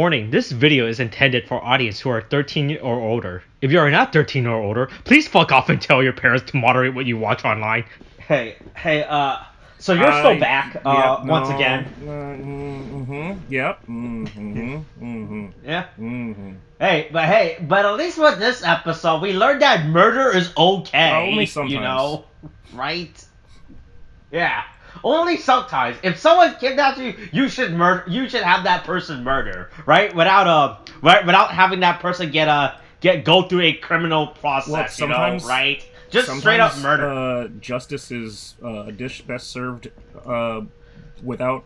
Warning, this video is intended for audience who are 13 or older. If you are not 13 or older, please fuck off and tell your parents to moderate what you watch online. Hey, so you're still back, Yep, once again. Yep. Yeah. Hey, but at least with this episode, we learned that murder is okay. Only sometimes. You know, right? Yeah. Only sometimes. If someone kidnaps you, you should have that person murdered, right? Without having that person go through a criminal process. Look, sometimes, right? Just straight up murder. Justice is a dish best served without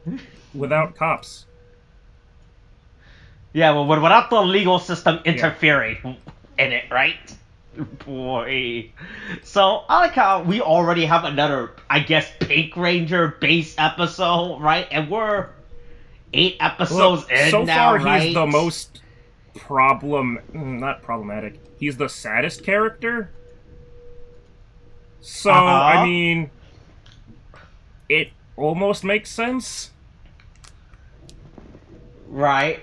cops. Yeah, well, without the legal system interfering in it, right? Boy. So, I like how we already have another, I guess, Pink Ranger base episode, right? And we're 8 episodes in so now, far, right? he's the most not problematic. He's the saddest character. So, I mean, it almost makes sense. Right.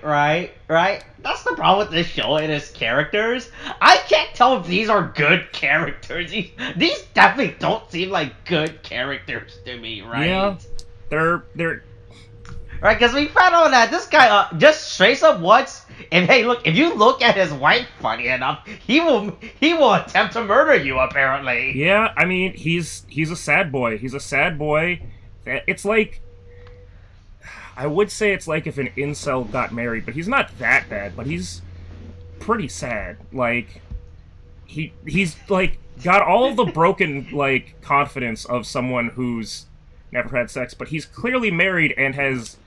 That's the problem with this show and its characters. I can't tell if these are good characters. These definitely don't seem like good characters to me, right? Yeah, they're right, because we found out that this guy just straight up once. And hey, look, if you look at his wife, funny enough, he will attempt to murder you. Apparently. Yeah, I mean, he's a sad boy. He's a sad boy. It's like, I would say it's like if an incel got married, but he's not that bad, but he's pretty sad. Like, he's like got all the broken, like, confidence of someone who's never had sex, but he's clearly married and has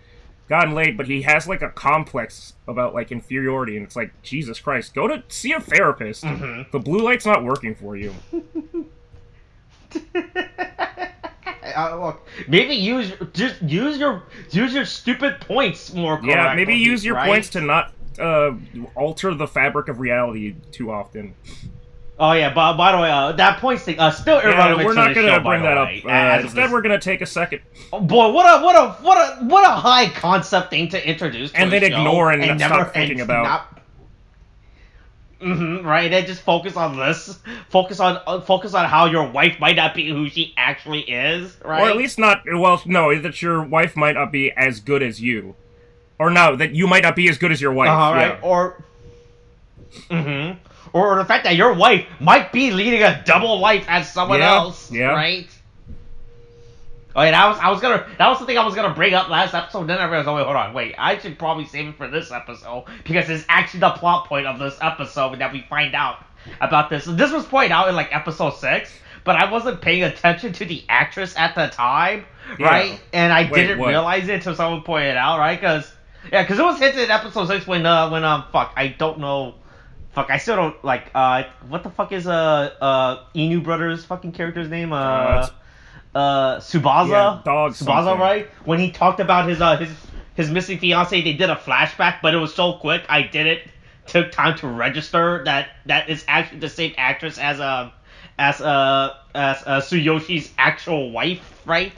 gotten laid, but he has, like, a complex about, like, inferiority, and it's like, Jesus Christ, go to see a therapist. Mm-hmm. The blue light's not working for you. Look, maybe use your stupid points more correctly. Yeah, maybe use your right? points to not alter the fabric of reality too often. Oh yeah, but by the way, that points thing still irrelevant. We're not going to bring that up. Instead, we're gonna take a second. Oh, boy, what a high concept thing to introduce. To and then ignore and never stop thinking about. Right, and just focus on this. Focus on how your wife might not be who she actually is, right? Or at least not. Well, no, that your wife might not be as good as you, or no, that you might not be as good as your wife. Right, or. Or the fact that your wife might be leading a double life as someone else, right? Oh yeah, that was the thing I was gonna bring up last episode. Then I realized, wait, I should probably save it for this episode because it's actually the plot point of this episode that we find out about this. This was pointed out in like episode 6, but I wasn't paying attention to the actress at the time, right? And I didn't realize it until someone pointed it out, right? Because it was hinted in episode 6 when I don't know. Fuck, I still don't, like, what the fuck is, Inu Brothers' fucking character's name? Tsubasa? Yeah, dog Tsubasa, something. right? When he talked about his missing fiance, they did a flashback, but it was so quick, took time to register that is actually the same actress as Tsuyoshi's actual wife, right?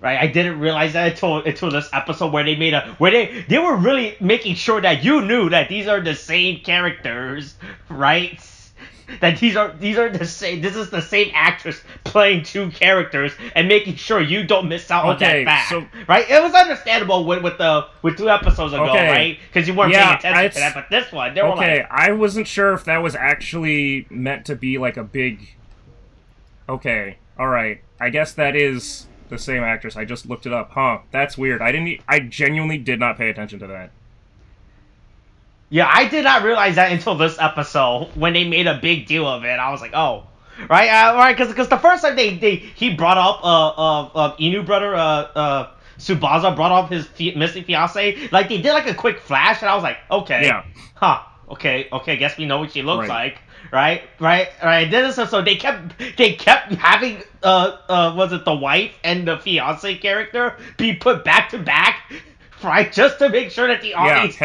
Right, I didn't realize that until this episode where they they were really making sure that you knew that these are the same characters, right? That these are the same. This is the same actress playing 2 characters and making sure you don't miss out on that fact, right? It was understandable with 2 episodes ago, right? Because you weren't paying attention to that, but this one, they were like, I wasn't sure if that was actually meant to be like a big. Okay, all right, I guess that is the same actress. I just looked it up. Huh, that's weird. I genuinely did not pay attention to that. Yeah, I did not realize that until this episode when they made a big deal of it. I was like, oh, right, because the first time he brought up Inu brother Tsubasa brought up his missing fiance, like they did like a quick flash, and I was like, okay, okay, guess we know what she looks like. Right. Then so they kept having was it the wife and the fiance character be put back to back, right? Just to make sure that the audience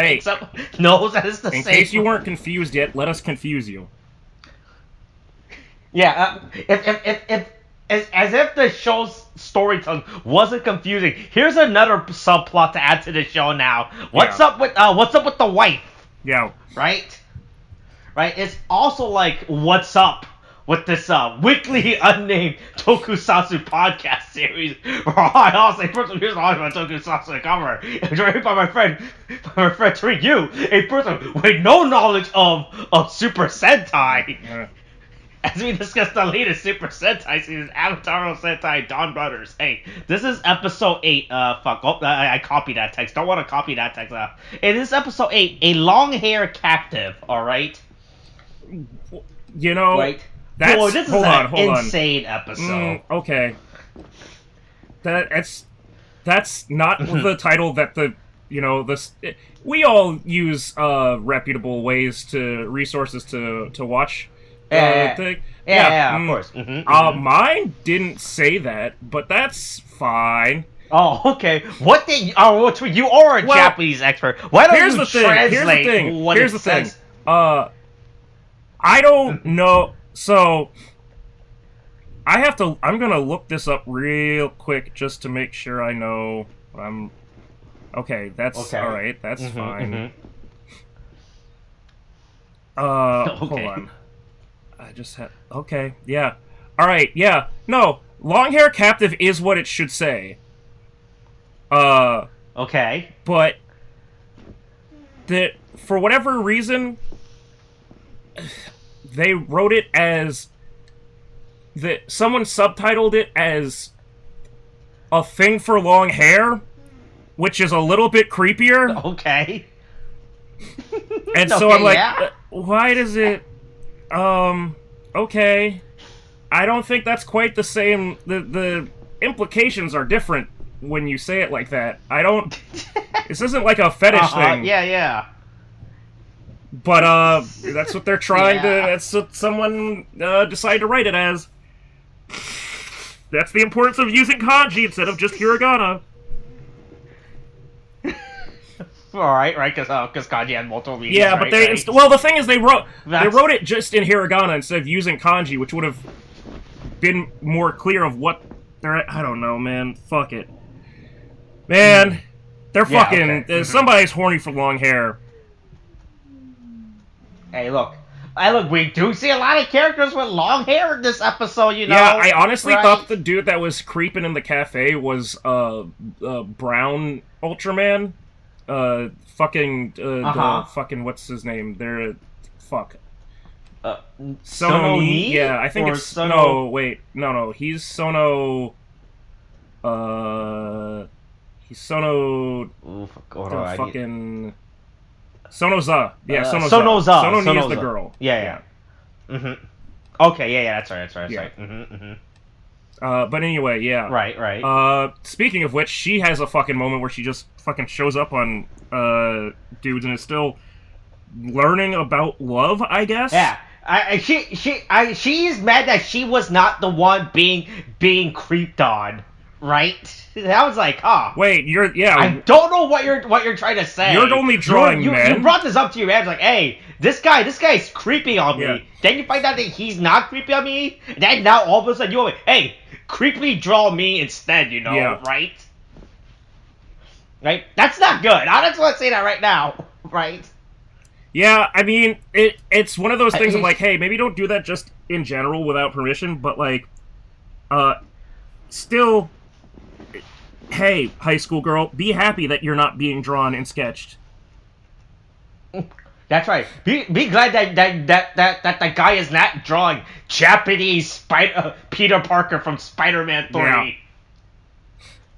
knows that it's the same. In case you weren't confused yet, let us confuse you. Yeah. If as if the show's storytelling wasn't confusing. Here's another subplot to add to the show now. What's up with the wife? Yeah. Right? Right? It's also like, what's up with this weekly unnamed tokusatsu podcast series? Where I also first here's all about tokusatsu cover. It's written by my friend Tariq, you, a person with no knowledge of Super Sentai. Yeah. As we discuss the latest Super Sentai season, Avataro Sentai Donbrothers. Hey, this is episode 8. I copied that text. Don't want to copy that text. It is episode 8. A long hair captive. All right. You know, right. That's boy, this is an insane episode. Okay. That's not the title that we all use reputable resources to watch. Yeah, of course. Mine didn't say that, but that's fine. Oh, okay. What did you are a Japanese expert? Why don't you translate what it says? I don't know. So I'm gonna look this up real quick just to make sure I know what I'm. Okay, that's all right. That's fine. Hold on. I just had... Okay, yeah. Alright, yeah. No, long hair captive is what it should say. Okay. But... for whatever reason... They wrote it as... Someone subtitled it as... A thing for long hair, which is a little bit creepier. Okay. And so I'm like, why does it... Okay. I don't think that's quite the same. The implications are different when you say it like that. I don't... This isn't like a fetish thing. Yeah. But, that's what they're trying to... That's what someone, decided to write it as. That's the importance of using kanji instead of just hiragana. Alright, right, because kanji had multiple meanings. Yeah, but the thing is, they wrote it just in hiragana instead of using kanji, which would have been more clear of what they're. I don't know, man. Fuck it, man. They're fucking. Okay. Somebody's horny for long hair. Hey, look. We do see a lot of characters with long hair in this episode, you know. Yeah, I honestly thought the dude that was creeping in the cafe was brown Ultraman. The fucking what's his name? Sono Ni? Yeah, I think it's Sono... No, he's Sono. He's Sono. Fucking Sonoza. Yeah, Sonoza. Sono Ni is the girl. Yeah. Okay, yeah, that's right. Yeah. But anyway, yeah. Right. Speaking of which, she has a fucking moment where she just fucking shows up on dudes and is still learning about love, I guess. Yeah. She's mad that she was not the one being creeped on, right? That was like, wait, I don't know what you're trying to say. You're only drawing men. You brought this up to your man, like, hey, this guy's creepy on me. Yeah. Then you find out that he's not creepy on me. And then now all of a sudden you go, hey, creepily draw me instead, right? Right? That's not good. I just want to say that right now, right? Yeah, I mean, it's one of those things of like, hey, maybe don't do that just in general without permission, but like, still, hey, high school girl, be happy that you're not being drawn and sketched. That's right. Be glad that the guy is not drawing Japanese Peter Parker from Spider-Man 3. Yeah.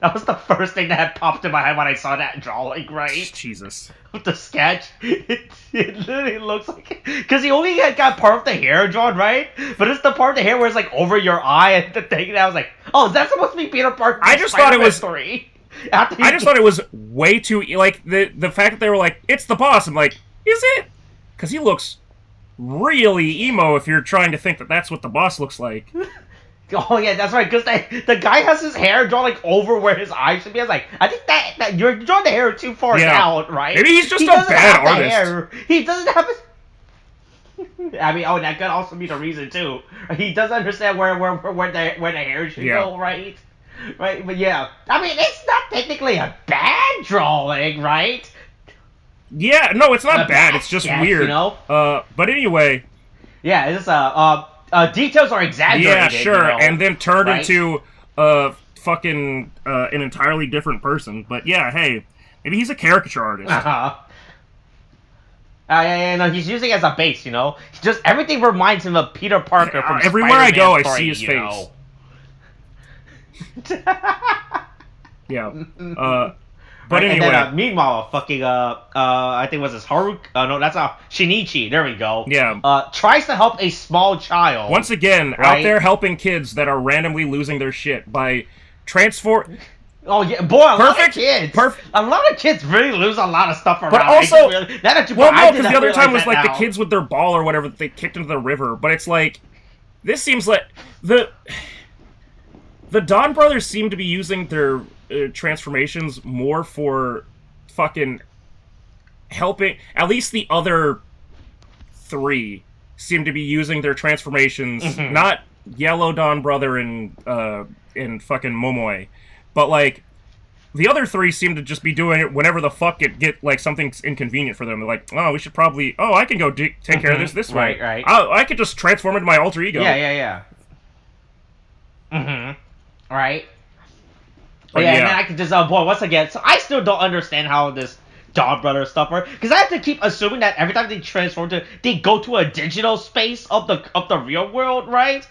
That was the first thing that had popped in my head when I saw that drawing, right? Jesus. With the sketch, it literally looks like... Because he only got part of the hair drawn, right? But it's the part of the hair where it's like over your eye and the thing. And I was like, oh, is that supposed to be Peter Parker from Spider-Man 3? I just thought it was way too... Like, the fact that they were like, it's the boss. I'm like, is it? Because he looks really emo if you're trying to think that that's what the boss looks like. Oh, yeah, that's right, because the guy has his hair drawn, like, over where his eyes should be. I was like, I think that you're drawing the hair too far down, right? Maybe he's just a bad artist. He doesn't have his... I mean, oh, that could also be the reason too. He doesn't understand where the hair should go, right? Right, but yeah, I mean, it's not technically a bad drawing, right? Yeah, no, it's not bad. It's just weird. You know? But anyway. Yeah, it's details are exaggerated. Yeah, sure, you know, and then turned into fucking an entirely different person. But yeah, hey, maybe he's a caricature artist. Yeah, no, he's using it as a base, you know? Just everything reminds him of Peter Parker from everywhere Spider-Man I go, 3, I see his face. Yeah. But anyway. And then, meanwhile, fucking, I think it was his Haruka. No, that's Shinichi. There we go. Yeah. Tries to help a small child. Once again, out there helping kids that are randomly losing their shit by transform. Oh yeah, boy, a lot of kids. A lot of kids really lose a lot of stuff around. But also, well, no, because the other time was like the kids with their ball or whatever that they kicked into the river. But it's like, this seems like the Donbrothers seem to be using their transformations more for fucking helping. At least the other three seem to be using their transformations, not Yellow Donbrother and fucking Momoe. But, like, the other three seem to just be doing it whenever the fuck it get, like, something's inconvenient for them. They're like, oh, we should probably... Oh, I can go take care of this way. Right. I could just transform into my alter ego. Yeah. Right? But yeah, and then I could just... boy, once again... So I still don't understand how this Donbrother stuff works. Because I have to keep assuming that every time they transform they go to a digital space of the real world, right?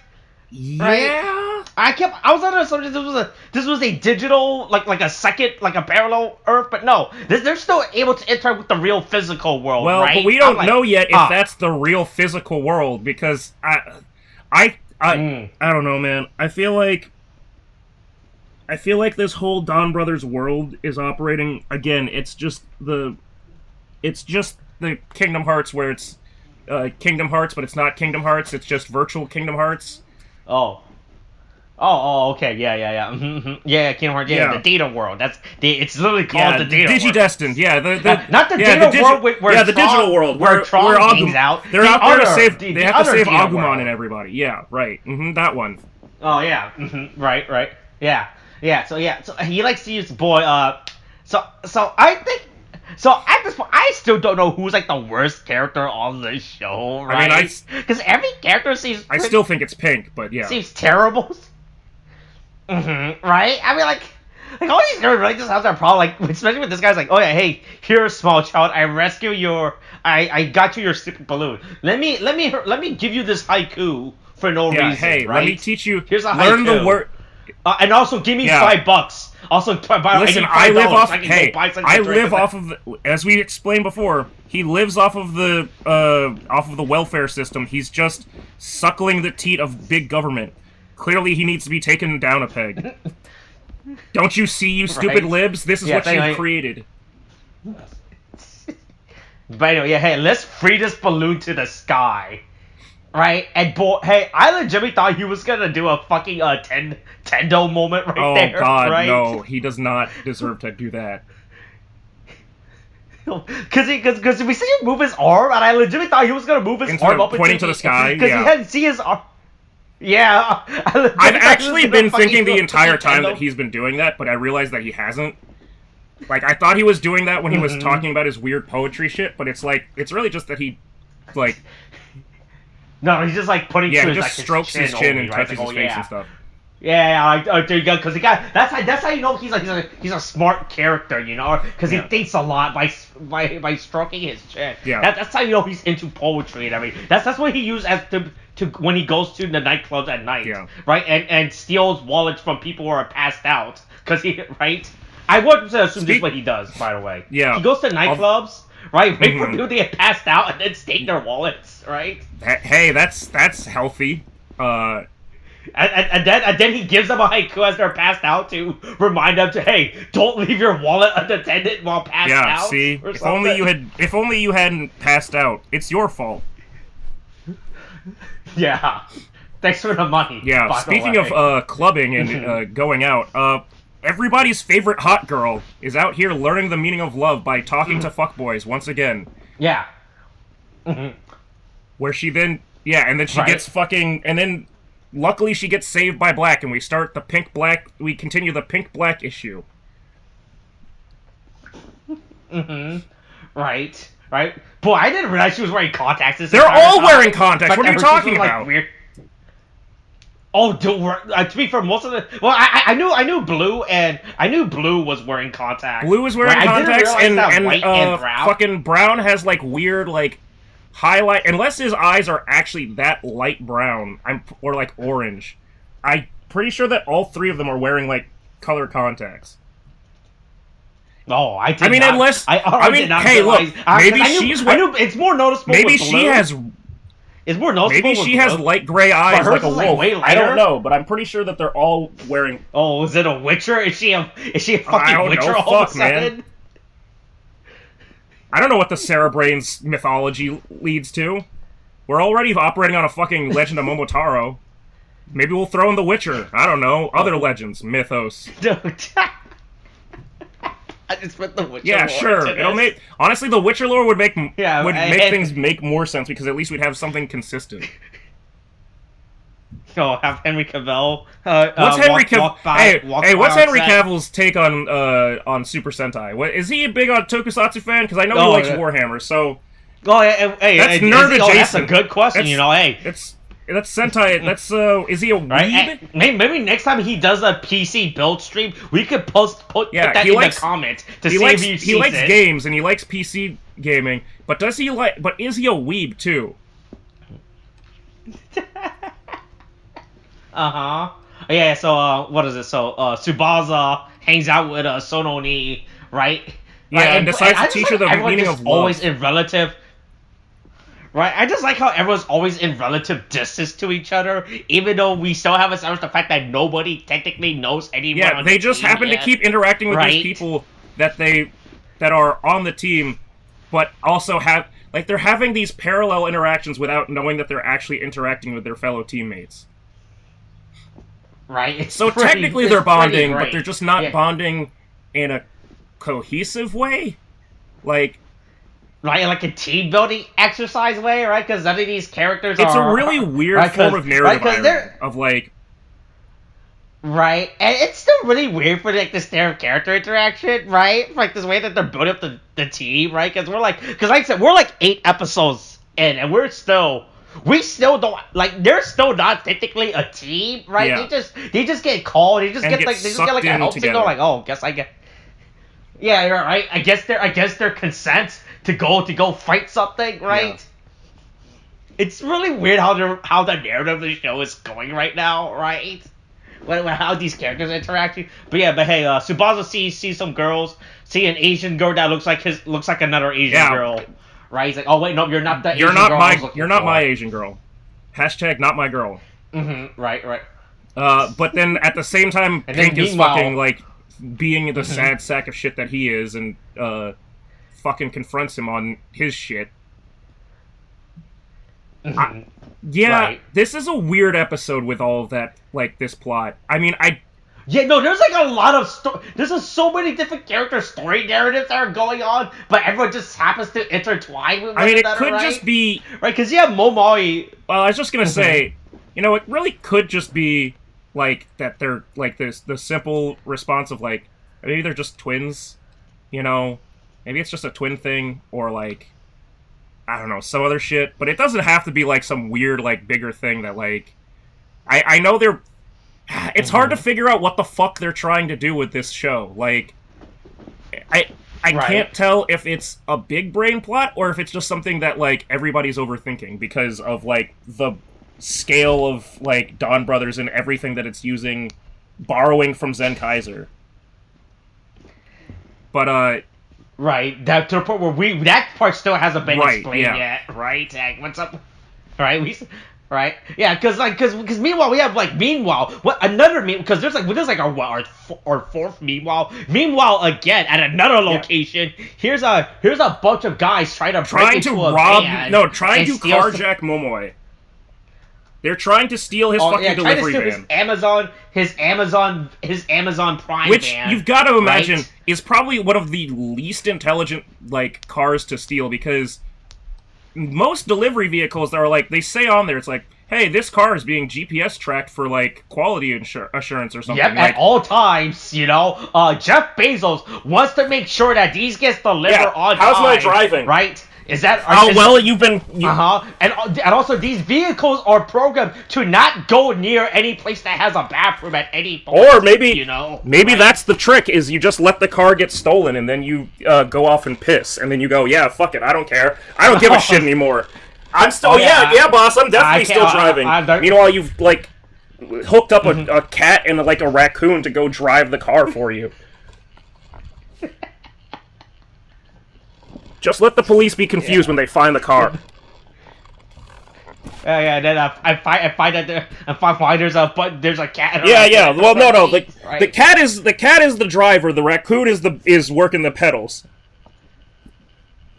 Yeah. Right? I was under the assumption this was a digital, like a second, like a parallel Earth, but no, they're still able to interact with the real physical world. Well, right? But we don't know yet if that's the real physical world because I don't know, man. I feel like this whole Donbrothers world is operating again. It's just the Kingdom Hearts where it's Kingdom Hearts, but it's not Kingdom Hearts. It's just virtual Kingdom Hearts. Oh, okay, yeah. Yeah, Kingdom Hearts, the data world. It's literally called the data Digidestined, world. Not the data world where the digital world where Tron hangs out. They're out there to save. They have to save Agumon and everybody. Yeah, right. That one. Oh yeah. Right. Yeah. So he likes to use So I think. So at this point, I still don't know who's like the worst character on the show, right? I mean, because every character seems. I still think it's Pink, but yeah. Seems terrible. Right? I mean, like all these characters really just have that problem, like especially with this guy's like, oh yeah, hey, here, small child, I rescue I got you your stupid balloon. Let me give you this haiku for no reason. Hey, right? let me teach you. Here's a learn haiku. the word. And also give me $5. Also, listen, I live off. I live off of as we explained before. He lives off of the welfare system. He's just suckling the teat of big government. Clearly, he needs to be taken down a peg. Don't you see, you stupid libs? This is what you've created. But anyway, hey, let's free this balloon to the sky. Right? And hey, I legitimately thought he was gonna do a fucking Tendo moment there. Oh god, right? No, he does not deserve to do that. Because we see him move his arm, and I legitimately thought he was gonna move his arm up pointing to the sky. Because he hadn't seen his arm. Yeah, I've actually been thinking the entire time that he's been doing that, but I realized that he hasn't. Like, I thought he was doing that when he was talking about his weird poetry shit, but it's really just that he, like... No, he's just, like, putting he just strokes his chin and touches his face and stuff. Yeah, there you go. Because that's how you know he's a smart character, you know, because he thinks a lot by stroking his chin. Yeah, that's how you know he's into poetry and everything. That's what he used as to when he goes to the nightclubs at night, right, and steals wallets from people who are passed out. Because right, I would assume this is what he does. By the way, he goes to nightclubs. Right, wait for people to get passed out and then stake their wallets, right? Hey, that's healthy. And then he gives them a haiku as they're passed out to remind them to, hey, don't leave your wallet unattended while passed out. Yeah, see, if only you hadn't passed out. It's your fault. Yeah, thanks for the money. Yeah, speaking of clubbing and going out, everybody's favorite hot girl is out here learning the meaning of love by talking to fuckboys once again. Yeah. Where she then... Yeah, and then she gets fucking... And then, luckily, she gets saved by Black, and we start the pink-black... We continue the pink-black issue. Right. Boy, I didn't realize she was wearing contacts. They're all wearing contacts. What are you talking about? Weird. Oh, to be fair, most of the... Well, I knew Blue was wearing contacts. Blue is wearing contacts, and fucking Brown has, like, weird, like, highlight... Unless his eyes are actually that light brown, or, like, orange. I'm pretty sure that all three of them are wearing, like, color contacts. Oh, I mean, not. Unless... I mean, hey, look, maybe she's... I knew it's more noticeable maybe with she Blue. has... It's more noticeable. Maybe she has light gray eyes like a wolf. Like I don't know, but I'm pretty sure that they're all wearing. Oh, is it a Witcher? Is she a fucking Witcher know. all of a sudden? Man. I don't know what the Sarah Brains mythology leads to. We're already operating on a fucking Legend of Momotaro. Maybe we'll throw in the Witcher. I don't know. Other legends, mythos. I just put the Witcher. Yeah, sure. It'll make honestly the Witcher lore would make things make more sense because at least we'd have something consistent. Oh, have Henry Cavill. What's Henry Cavill? What's Henry Cavill's take on Super Sentai? Is he a big on tokusatsu fan? Because I know he likes Warhammer. So. Oh, hey, that's nerd adjacent. That's a good question. That's Sentai. That's is he a weeb? Right? Maybe next time he does a PC build stream, we could put that in the comments to see if he likes games and he likes PC gaming. But is he a weeb too? Yeah. So what is it? So Tsubasa hangs out with Sononi, right? Yeah, and decides to teach her the meaning of love. Always in relative. Right, I just like how everyone's always in relative distance to each other, even though we still have established the fact that nobody technically knows anyone. Yeah, they just happen to keep interacting with these people that are on the team, but also have they're having these parallel interactions without knowing that they're actually interacting with their fellow teammates. Right. So technically they're bonding, but they're just not bonding in a cohesive way, Right, like a team-building exercise way, right? Because none of these characters It's a really weird form of narrative of, like... Right, and it's still really weird for, like, this character interaction, right? Like, this way that they're building up the team, right? Because like I said, we're, like, 8 episodes in, and we still don't, like, they're still not technically a team, right? Yeah. They just get called, they just get like, a help signal, like, oh, guess I get... Yeah, you're right. I guess their consent to go fight something, right? Yeah. It's really weird how the narrative of the show is going right now, right? How these characters are interacting. But hey, Tsubasa sees some girls, see an Asian girl that looks like another Asian girl, right? He's like, oh wait, no, you're not that. You're Asian girl you're not my Asian girl. # not my girl. Right. But then at the same time, Pink is fucking like being the sad sack of shit that he is, and fucking confronts him on his shit. This is a weird episode with all of that, like, this plot. I mean, there's like a lot of there's so many different character story narratives that are going on, but everyone just happens to intertwine with one another, it could just be... Right, because you have Momoi... Well, I was just gonna say, it really could just be, like, that they're, like, the simple response of, like, maybe they're just twins, Maybe it's just a twin thing, or, like, I don't know, some other shit. But it doesn't have to be, like, some weird, like, bigger thing that, like... I know they're... It's hard to figure out what the fuck they're trying to do with this show. Like, I can't tell if it's a big brain plot, or if it's just something that, like, everybody's overthinking because of, like, the scale of, like, Donbrothers and everything that it's borrowing from Zen Kaiser. But, right, that to the point where that part still hasn't been explained yet, right? Like, what's up? Right? Yeah, because meanwhile we have another because there's our fourth meanwhile again at another location. Here's a bunch of guys trying to carjack Momoi. They're trying to steal his fucking delivery van. His Amazon Prime van. Which you've got to imagine is probably one of the least intelligent, like, cars to steal, because most delivery vehicles that are like, they say on there, it's like, hey, this car is being GPS tracked for, like, quality assurance or something. Yep, like, at all times, you know. Jeff Bezos wants to make sure that these gets delivered on time. How's my driving? Right? Is that... you've been... Uh-huh. And also, these vehicles are programmed to not go near any place that has a bathroom at any point. Or maybe, you know, maybe that's the trick, is you just let the car get stolen, and then you go off and piss, and then you go, yeah, fuck it, I don't care. I don't give a shit anymore. I'm still... yeah, boss, I'm definitely still driving. Meanwhile, you've, like, hooked up a cat and, like, a raccoon to go drive the car for you. Just let the police be confused when they find the car. Yeah. Then I find that there's a cat. Yeah. Well, no. The cat is the driver. The raccoon is working the pedals.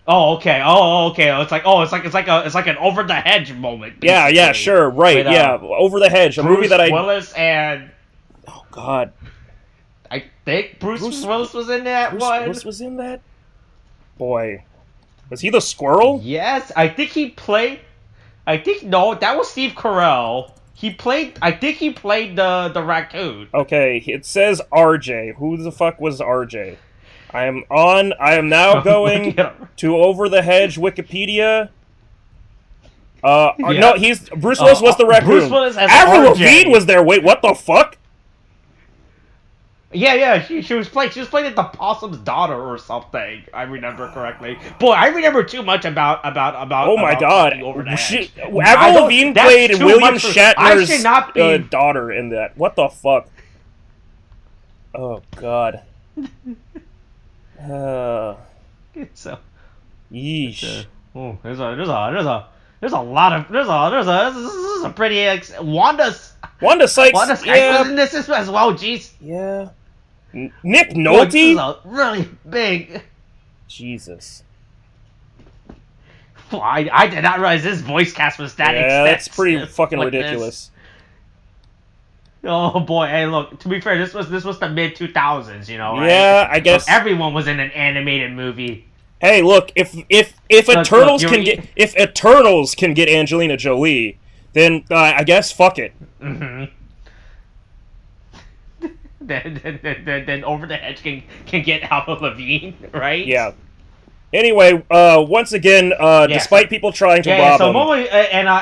Oh, okay. It's like an over the hedge moment. Basically. Yeah. Sure. Right. Over the hedge. A movie that Willis and. Oh God. I think Bruce Willis was in that one. Bruce Willis was in that. Boy. Was he the squirrel? Yes, I think he played... No, that was Steve Carell. I think he played the raccoon. Okay, it says RJ. Who the fuck was RJ? I am now going to Over the Hedge Wikipedia. No, Bruce Willis was the raccoon. Bruce Willis as Avril RJ. Lavigne was there. Wait, what the fuck? Yeah, she was playing like the possum's daughter or something. I remember correctly. Boy, I remember too much about. Oh my God! Avril Lavigne that's played too William much for- Shatner's I should not be- daughter in that. What the fuck? Oh God. So. Yeesh. Oh, there's a lot of this is a pretty Wanda Sykes. Wanda Sykes was in this as well. Jeez. Yeah. Nick Nolte. This is a really big. Jesus. Well, I did not realize this voice cast was that extensive. Yeah, that's pretty fucking ridiculous. Oh boy! Hey, look. To be fair, this was the mid 2000s. You know, right? Yeah, I guess so everyone was in an animated movie. Hey, look, if Eternals can get Angelina Jolie, then I guess fuck it. Mm-hmm. then Over the Hedge can get Avril Lavigne, right? Yeah. Anyway, once again, despite people trying to rob him, Momo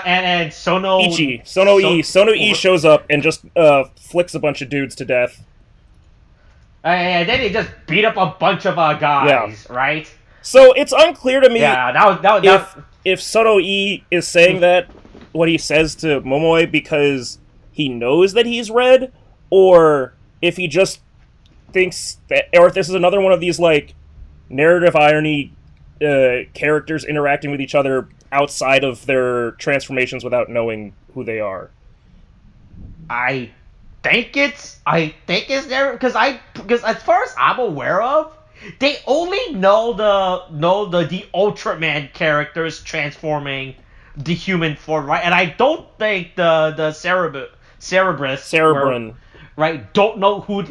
and Sono E shows up and just flicks a bunch of dudes to death. And then he just beat up a bunch of guys, right? So it's unclear to me if Sono E is saying that what he says to Momoe because he knows that he's red, or if he just thinks that, or if this is another one of these like narrative irony characters interacting with each other outside of their transformations without knowing who they are. I think it's there because as far as I'm aware of, they only know the Ultraman characters transforming the human form, right? And I don't think the Cerebrin, right? Don't know who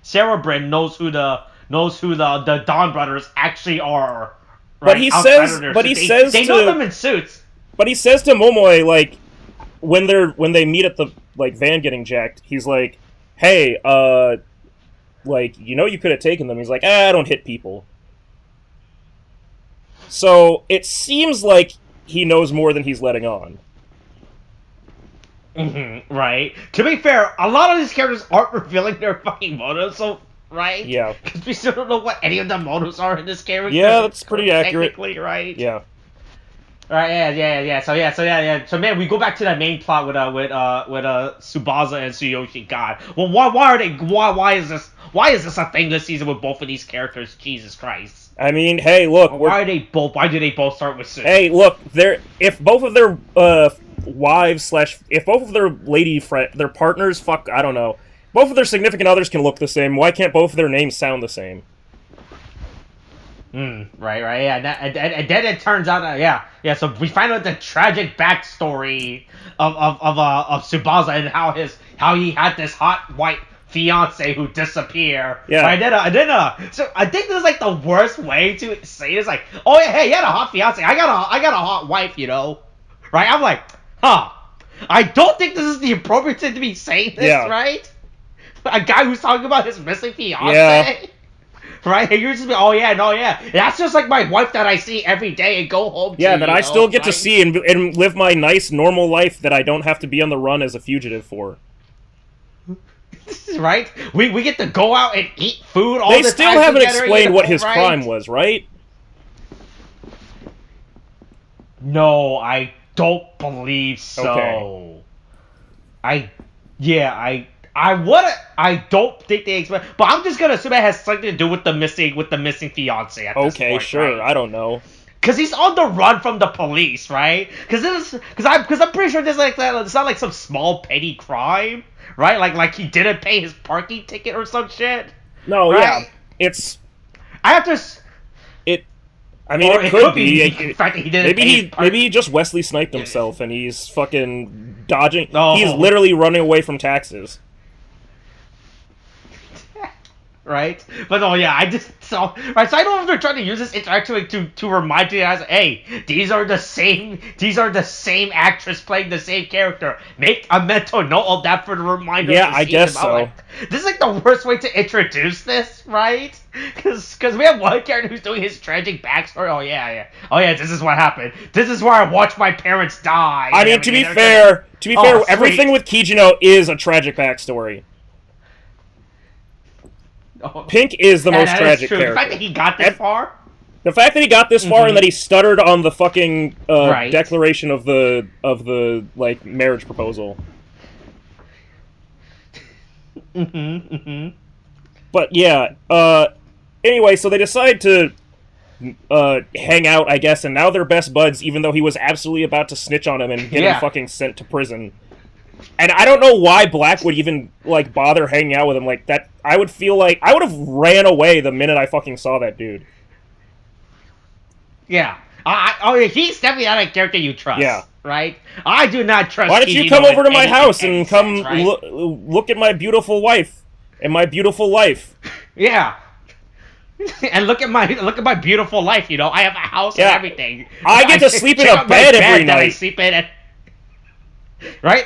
Cerebrin knows who the Donbrothers actually are. Right? But he says they know them in suits. But he says to Momoe, like, when they meet at the like van getting jacked, he's like, "Hey, like, you know, you could have taken them." He's like, "I don't hit people." So it seems like he knows more than he's letting on. Mm-hmm, right. To be fair, a lot of these characters aren't revealing their fucking motives, so right? Yeah. Because we still don't know what any of the motives are in this character. Yeah, that's pretty accurate. Technically, right? Yeah. Right. Yeah. So man, we go back to that main plot with Tsubasa and Tsuyoshi. God. Well, why is this a thing this season with both of these characters? Jesus Christ. I mean, hey, look. Why do they both start with Tsu? Hey, look. If both of their wives / if both of their their partners, I don't know. Both of their significant others can look the same. Why can't both of their names sound the same? Right, yeah, and then it turns out, yeah. So we find out the tragic backstory of Tsubasa and how he had this hot white fiance who disappear. Yeah. So I think this is like the worst way to say it. It's like, oh yeah, hey, you had a hot fiance. I got a hot wife, you know, right? I'm like, huh. I don't think this is the appropriate thing to be saying this, right? A guy who's talking about his missing fiance, right? And you're just like, oh yeah, no, yeah, that's just like my wife that I see every day and go home to. Yeah, that I still get to see and live my nice, normal life that I don't have to be on the run as a fugitive for. Right? We get to go out and eat food all the time. They still haven't explained what his crime was, right? No, I don't believe so. Okay. I don't think they explain, but I'm just gonna assume it has something to do with the missing fiance at this point, sure, right? I don't know. Cause he's on the run from the police, right? Cause I'm pretty sure there's like that. It's not like some small petty crime, right? Like he didn't pay his parking ticket or some shit. No, right? Yeah, it's. I have to. I mean, it could be. The fact that he didn't maybe he just Wesley sniped himself and he's fucking dodging. Oh. He's literally running away from taxes. Right? But oh yeah, so I don't know if they're trying to use this interaction to remind you guys, hey, these are the same actress playing the same character. Make a mental note of that for the reminder. Yeah, I guess so. Like, this is like the worst way to introduce this, right? Because we have one character who's doing his tragic backstory. Oh yeah, this is what happened. This is where I watched my parents die. I mean, to be fair, everything with Kijino is a tragic backstory. Pink is the most tragic character. The fact that he got this far. The fact that he got this far and that he stuttered on the fucking declaration of the like marriage proposal. But yeah. Anyway, so they decide to hang out, I guess, and now they're best buds, even though he was absolutely about to snitch on him and get him fucking sent to prison. And I don't know why Black would even, like, bother hanging out with him like that. I would feel like I would have ran away the minute I fucking saw that dude. Yeah. He's definitely not a character you trust. Yeah. Right? I do not trust. Why don't you come over to my house and come look at my beautiful wife and my beautiful life? Yeah. And look at my beautiful life. You know, I have a house and everything. I get to sleep in a bed every night. I sleep in. Right?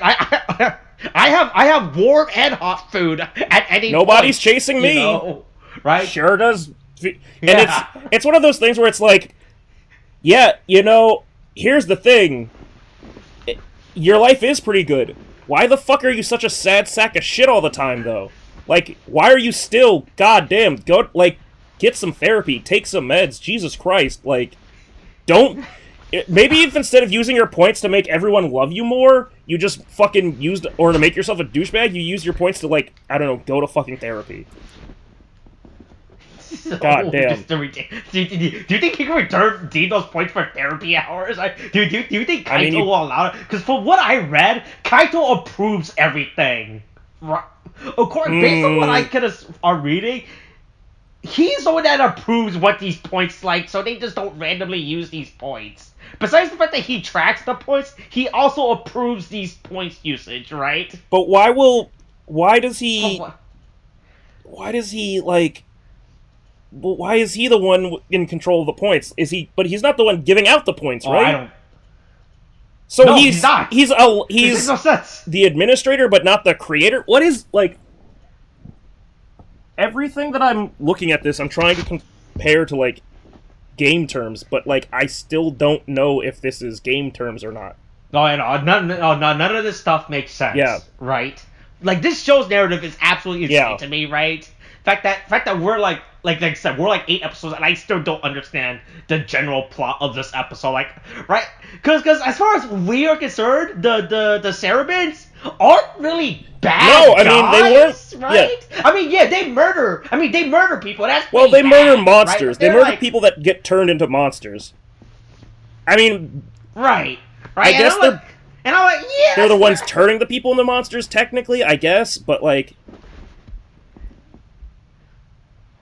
I have warm and hot food at any Nobody's point, chasing me. You know, right? Sure does. And it's one of those things where it's like, yeah, you know, here's the thing. Your life is pretty good. Why the fuck are you such a sad sack of shit all the time, though? Like, why are you still, goddamn, go, like, get some therapy, take some meds, Jesus Christ, like, don't... Maybe if instead of using your points to make everyone love you more, you just fucking used, or to make yourself a douchebag, you use your points to, like, I don't know, go to fucking therapy. God damn. Do you think he can redeem those points for therapy hours? Do you think Kaito will allow it? Because from what I read, Kaito approves everything. Of course, based on what I could are reading, he's the one that approves what these points like, so they just don't randomly use these points. Besides the fact that he tracks the points, he also approves these points usage, right? But why is he the one in control of the points? But he's not the one giving out the points, right? So he's not. He's no sense. The administrator, but not the creator. What is, like, everything that I'm looking at this, I'm trying to compare to, like, game terms, but, like, I still don't know if this is game terms or not. None of this stuff makes sense. Yeah. Right? Like, this show's narrative is absolutely insane to me, right? Fact that we're like I said, we're like 8 episodes and I still don't understand the general plot of this episode, like, right? Because as far as we are concerned, the Sarabins aren't really bad guys, mean, they weren't, right? Yeah. I mean, yeah, they murder people. That's they murder monsters. Right? They murder people that get turned into monsters. I mean, right. I guess I'm like, yeah, they're the ones turning the people into monsters, technically, I guess, but, like...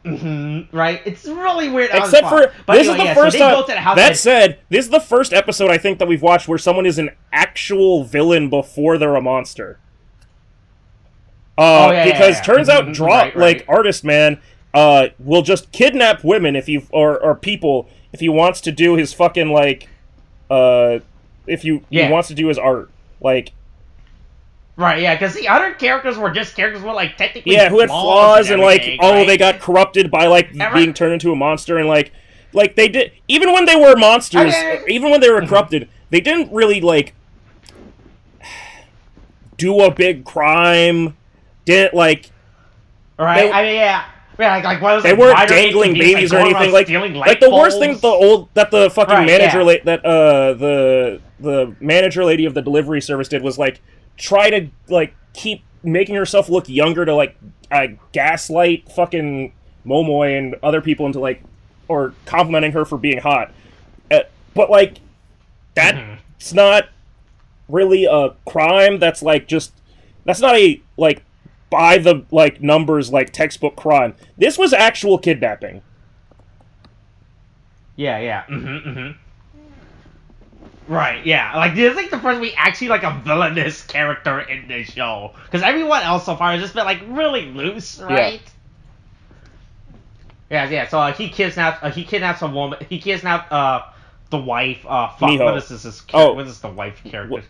Right? It's really weird. Except for, this is the first time... That said, this is the first episode, I think, that we've watched where someone is an actual villain before they're a monster. Because turns out right. Artist Man will just kidnap women or people if he wants to do his fucking he wants to do his art, like. Right, yeah, because the other characters were just characters with, like, technically who had flaws and right? they got corrupted by, being turned into a monster, and, like, they did... Even when they were monsters, even when they were corrupted, they didn't really, do a big crime, didn't, Right, yeah, what was they weren't dangling babies or anything, the worst thing that the fucking manager... the manager lady of the delivery service did was, try to, keep making herself look younger to, gaslight fucking Momoi and other people into, or complimenting her for being hot. But, that's not really a crime. That's, that's not a, by the, numbers, textbook crime. This was actual kidnapping. Yeah. Right, yeah. This is, the first we actually, a villainous character in this show. Because everyone else so far has just been, really loose, right? Yeah, so, he kidnaps a woman. He kidnapped, the wife, Miho. What is this? What is the wife character?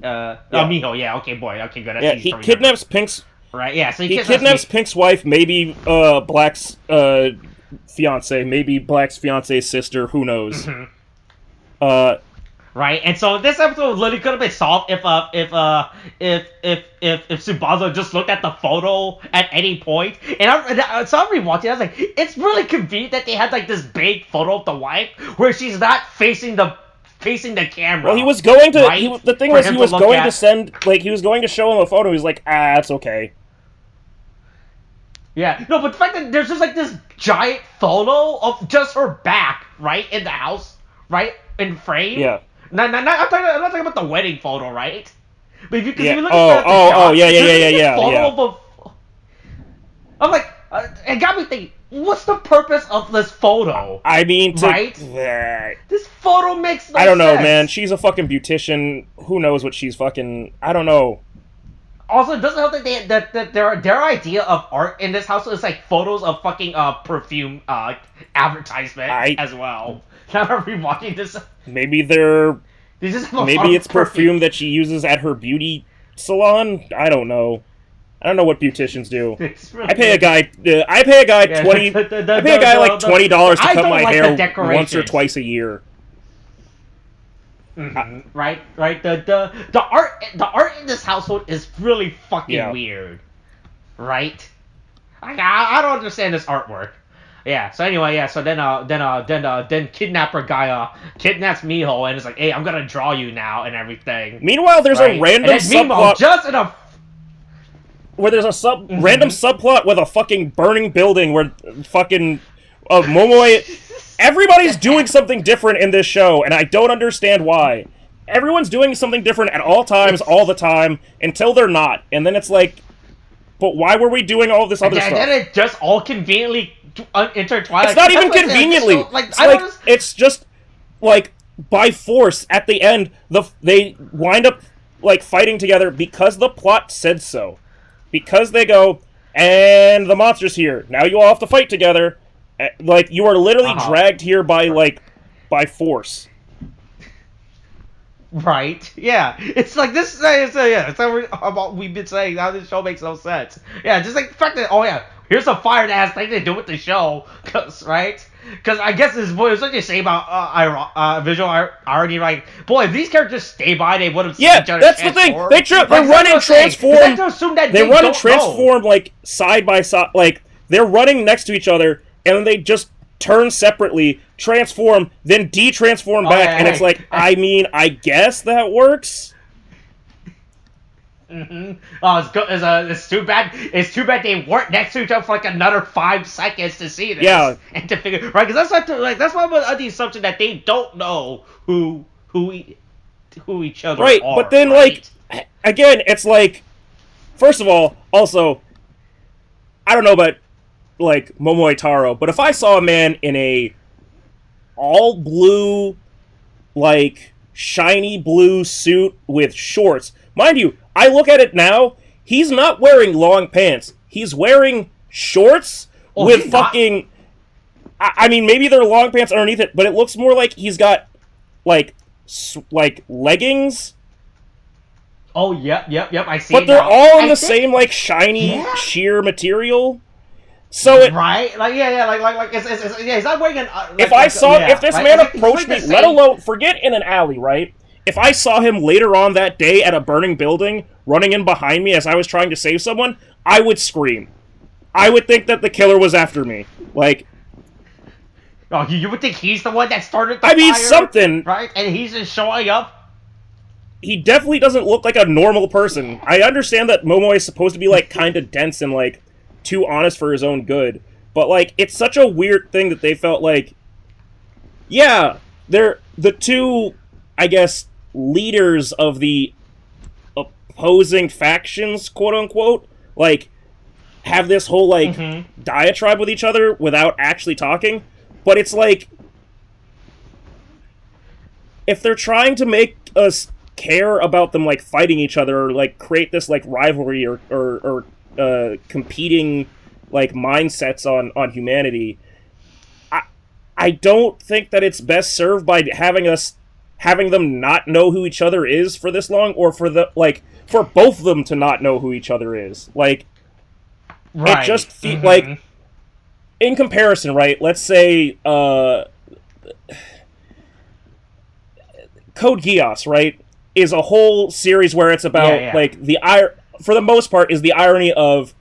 Miho, yeah, okay, boy. Okay, good. Yeah, he kidnaps Pink's... Right, yeah, so he kidnaps Pink's wife, maybe, Black's, fiance, maybe Black's fiance's sister, who knows. Right, and so this episode literally could have been solved if Tsubasa just looked at the photo at any point. And I'm rewatching. I was like, it's really convenient that they had this big photo of the wife where she's not facing the camera. Well, he was going to. Right? The thing was, he was going to send he was going to show him a photo. He's like, it's okay. Yeah, no, but the fact that there's just this giant photo of just her back, right, in the house, right, in frame. Yeah. I'm not talking about the wedding photo, right? But if you look at photo of I'm like, it got me thinking, what's the purpose of this photo? I mean, right? This photo makes no sense. I don't know, man. She's a fucking beautician. Who knows what she's fucking... I don't know. Also, it doesn't help that their idea of art in this house is photos of fucking perfume advertisement as well. Now I'm rewatching this. Maybe it's perfume that she uses at her beauty salon. I don't know. I don't know what beauticians do. Really I pay a guy $20 to cut my hair once or twice a year. Mm-hmm. Right. The art in this household is really fucking weird. Right? I don't understand this artwork. Yeah. So anyway, so then kidnapper guy kidnaps Miho and is like, hey, I'm gonna draw you now and everything. Meanwhile, there's a random subplot where there's a random subplot with a fucking burning building where fucking Momoi. Everybody's doing something different in this show, and I don't understand why. Everyone's doing something different at all times, all the time, until they're not. And then it's like, but why were we doing all this other stuff? And then it just all conveniently intertwined. It's not even conveniently. It's just, by force, at the end, they wind up, fighting together because the plot said so. Because they go, and the monster's here. Now you all have to fight together. You are literally dragged here by force. Right. Yeah. It's this. It's about we've been saying how this show makes no sense. Yeah. Just the fact that here's a fire that has nothing to do with the show, right? Because I guess this is what you say about visual irony. Boy, if these characters stay by, they would have seen each other. That's the thing. They run and transform. They run and transform side by side. They're running next to each other. And then they just turn separately, transform, then de-transform back, and it's I guess that works? Mm-hmm. Oh, it's too bad. It's too bad they weren't next to each other for another 5 seconds to see this. Yeah. And to figure, right? Because that's why I'm under the assumption that they don't know who each other are. Right, but then again, it's first of all, also, I don't know about Momoi Taro, but if I saw a man in a all blue, shiny blue suit with shorts, mind you, I look at it now, he's not wearing long pants. He's wearing shorts with fucking... I mean, maybe they're long pants underneath it, but it looks more like he's got, like leggings. Oh, yep, I see. But they're all in the same, like, shiny, sheer material. So it... Right? Like, he's not wearing an... if this man approached me, let alone... Forget in an alley, right? If I saw him later on that day at a burning building, running in behind me as I was trying to save someone, I would scream. I would think that the killer was after me. Like... Oh, you would think he's the one that started the fire, something... Right? And he's just showing up? He definitely doesn't look like a normal person. I understand that Momo is supposed to be, like, kind of dense and, like, too honest for his own good. But, like, it's such a weird thing that they felt like... Yeah, they're the two, I guess, leaders of the opposing factions, quote-unquote, like, have this whole, like, diatribe with each other without actually talking. But it's like... If they're trying to make us care about them, like, fighting each other, or, like, create this, like, rivalry or competing, like, mindsets on humanity, I don't think that it's best served by having them not know who each other is for this long, or for both of them to not know who each other is. Like, right. It just feels like, in comparison, right, let's say, Code Geass, right, is a whole series where it's about, like, for the most part, is the irony of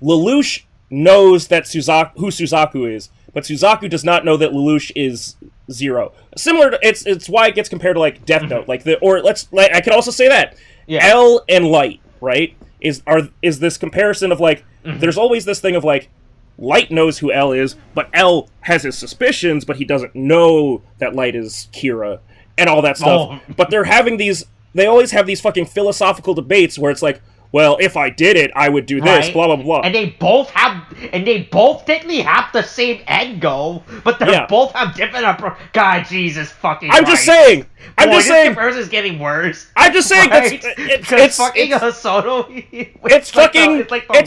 Lelouch knows that who Suzaku is, but Suzaku does not know that Lelouch is Zero. Similar to, it's why it gets compared to, like, Death Note, I could also say that. L and Light, right, is this comparison of, like, there's always this thing of, like, Light knows who L is, but L has his suspicions, but he doesn't know that Light is Kira. And all that stuff. But they always have these fucking philosophical debates where it's like, well, if I did it, I would do this, blah, blah, blah. And they both technically have the same end goal, but they both have different God, Jesus fucking I'm just saying! This comparison's getting worse. I'm just saying, it's fucking Hosono. It's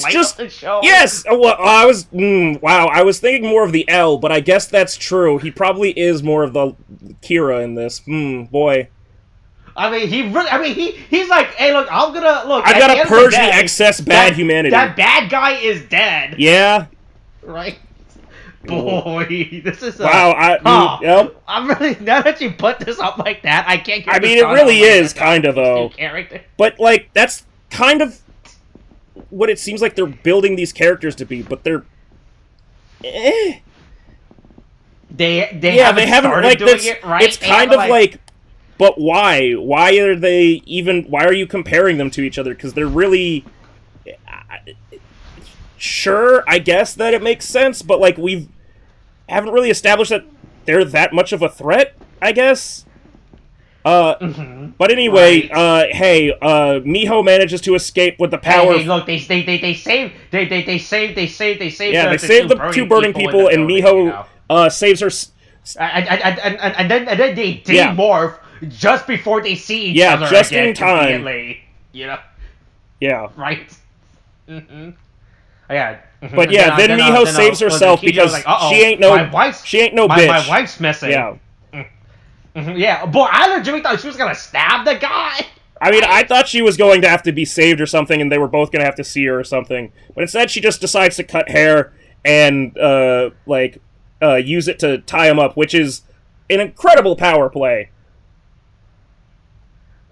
just the show. Yes! Well, I was thinking more of the L, but I guess that's true. He probably is more of the Kira in this. Boy. I mean, he's like, hey, look, I gotta purge the excess bad humanity. That bad guy is dead. Yeah. Right? Boy, this is wow. Yep. I'm really, now that you put this up like that, I can't get it really is kind of, though. Character. But, like, that's kind of what it seems like they're building these characters to be, but they're... They haven't like doing it right. It's kind of like, but why? Why are you comparing them to each other? Because they're really... Sure, I guess that it makes sense, but, like, haven't really established that they're that much of a threat, I guess? But anyway, Miho manages to escape with the power... Hey, look, they saved the two burning people, and Miho saves her... And then they demorph just before they see each other again. Yeah, just in time. You know? Yeah. Right? Yeah. But yeah, then Miho saves herself because she ain't no bitch. My wife's missing. Yeah. Yeah, boy, I legitimately thought she was gonna stab the guy. I mean, I thought she was going to have to be saved or something, and they were both gonna have to see her or something. But instead, she just decides to cut hair and use it to tie him up, which is an incredible power play.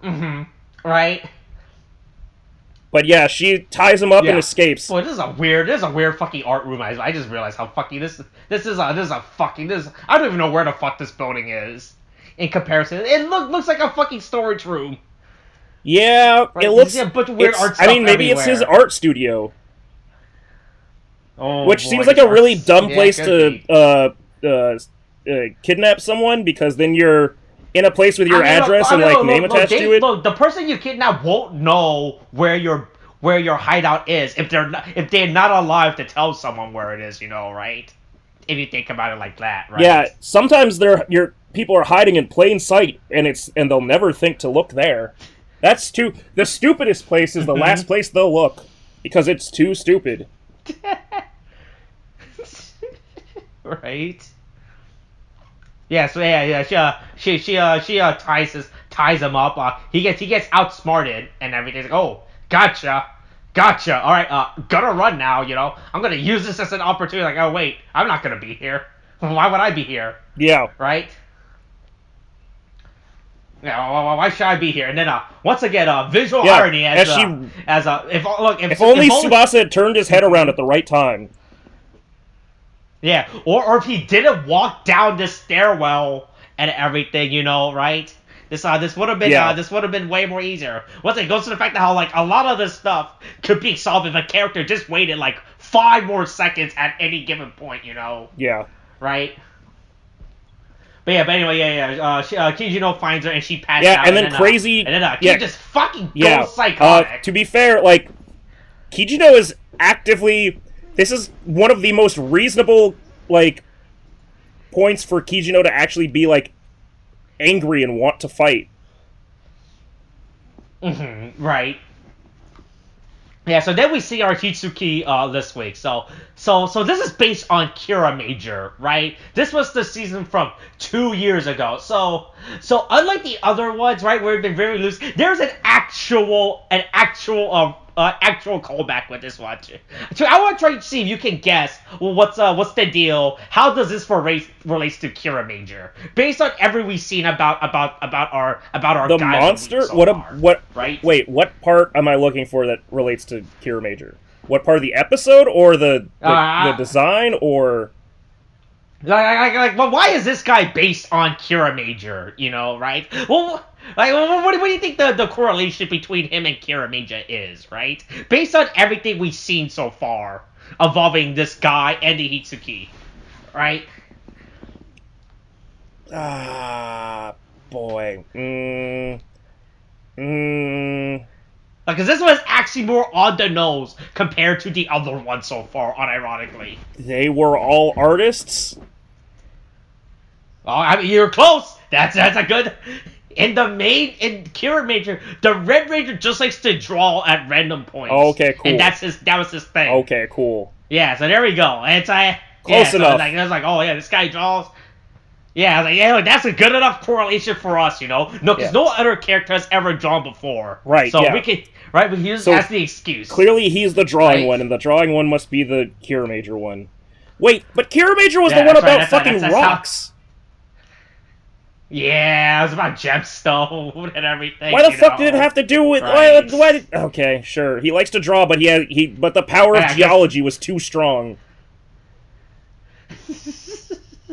Right. But yeah, she ties him up and escapes. Boy, this is a weird fucking art room. I just realized how fucking this is a fucking I don't even know where the fuck this building is in comparison. It looks like a fucking storage room. Yeah, right? It looks. A bunch of weird art stuff maybe everywhere. It's his art studio. Oh, which seems like a really dumb place to kidnap someone, because then you're in a place with your address and name attached to it. Look, the person you kidnap won't know where your hideout is if they're not alive to tell someone where it is, right? If you think about it like that, right? Yeah, sometimes your people are hiding in plain sight, and they'll never think to look there. That's too... The stupidest place is the last place they'll look, because it's too stupid. Right? Yeah, so she ties him up. He gets outsmarted and everything. Like, oh, gotcha. All right, gonna run now. I'm gonna use this as an opportunity. Like, oh wait, I'm not gonna be here. Why would I be here? Yeah. Right. Yeah. Why should I be here? And then once again, visual irony if only Tsubasa had turned his head around at the right time. Yeah, or if he didn't walk down this stairwell and everything, right? This would have been way more easier. Once it goes to the fact that how a lot of this stuff could be solved if a character just waited 5 more seconds at any given point, Yeah. Right. But anyway, Kijino finds her and she passes out. And then crazy. And then Kid just fucking goes psychotic. To be fair, Kijino is actively. This is one of the most reasonable points for Kijino to actually be angry and want to fight. Right. Yeah, so then we see our Hitsuki this week. So this is based on Kira Major, right? This was the season from 2 years ago. So unlike the other ones, right, where it's been very loose, there's an actual callback with this one. So I want to try to see if you can guess. Well, what's the deal? How does this relates to Kira Major? Based on everything we've seen about our the guy monster. So what? Right? Wait, what part am I looking for that relates to Kira Major? What part of the episode, or the design, or? Well, why is this guy based on Kira Major? Right? Well, what do you think the correlation between him and Kira Major is, right? Based on everything we've seen so far involving this guy and the Hitsuki, right? Boy. Because this one is actually more on the nose compared to the other one so far, unironically. They were all artists? Oh, I mean, you're close. That's a good... In Kira Major, the Red Ranger just likes to draw at random points. Okay, cool. And that was his thing. Okay, cool. Yeah, so there we go. And it's close enough. It was oh yeah, this guy draws. Yeah, I was look, that's a good enough correlation for us, No, because no other character has ever drawn before. Right. So we can use as the excuse. Clearly, he's the drawing one, and the drawing one must be the Kira Major one. Wait, but Kira Major was the one about fucking rocks. Yeah, it was about gemstone and everything. Why the fuck did it have to do with? Why okay, sure. He likes to draw, but but the power of geology was too strong.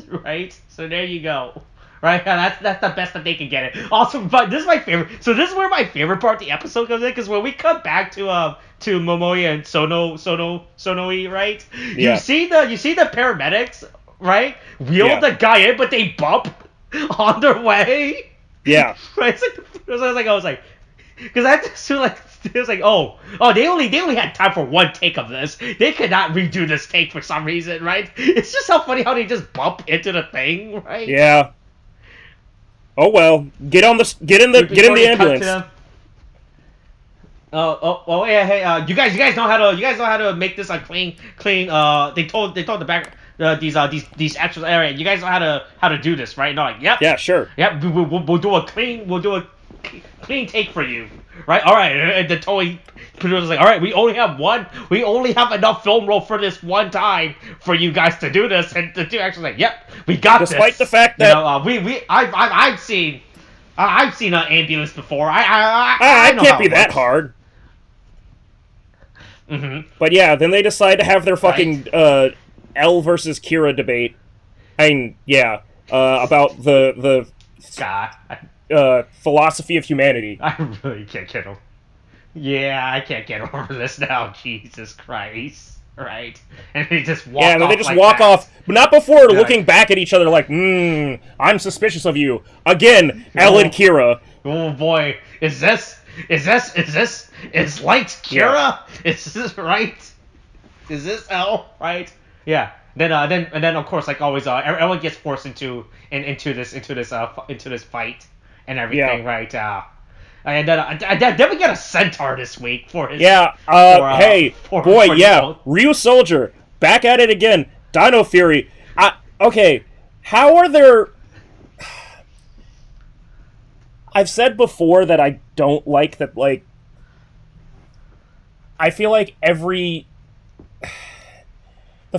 Right. So there you go. Right. That's the best that they can get it. Also, but this is my favorite. So this is where my favorite part of the episode comes in, because when we come back to Momoya and Sonoe, right? Yeah. You see the paramedics, right? Wheel the guy in, but they bump on their way. Yeah. Right. I was like, because that's it was they only had time for one take of this. They could not redo this take for some reason, right? It's just so funny how they just bump into the thing, right? Yeah. Oh well, get in the ambulance. Oh yeah, hey, you guys know how to make this a clean. They told the back these extras area. You guys know how to do this, right? No, yep. Yeah, sure. Yep, we'll do a clean take for you, right? All right. And the toy producer's all right, we only have enough film roll for this one time for you guys to do this, and the two extras yep, we got this. Despite the fact that I've seen an ambulance before. I know can't be that hard. Mm-hmm. But yeah, then they decide to have their fucking L versus Kira debate. About the philosophy of humanity. I really can't get over. Yeah, I can't get over this now. Jesus Christ. Right? And they just walk off. Yeah, they just walk off, but not before looking back at each other like, I'm suspicious of you. Again, L and Kira. Oh boy, is light Kira? Yeah. Is this right? Is this L, right? Yeah. Then of course, like always, everyone gets forced into this fight and everything, right? Did we get a centaur this week for his? Yeah. Ryu Soldier back at it again. Dino Fury. Okay. How are there? I've said before that I don't like that. Like, I feel like the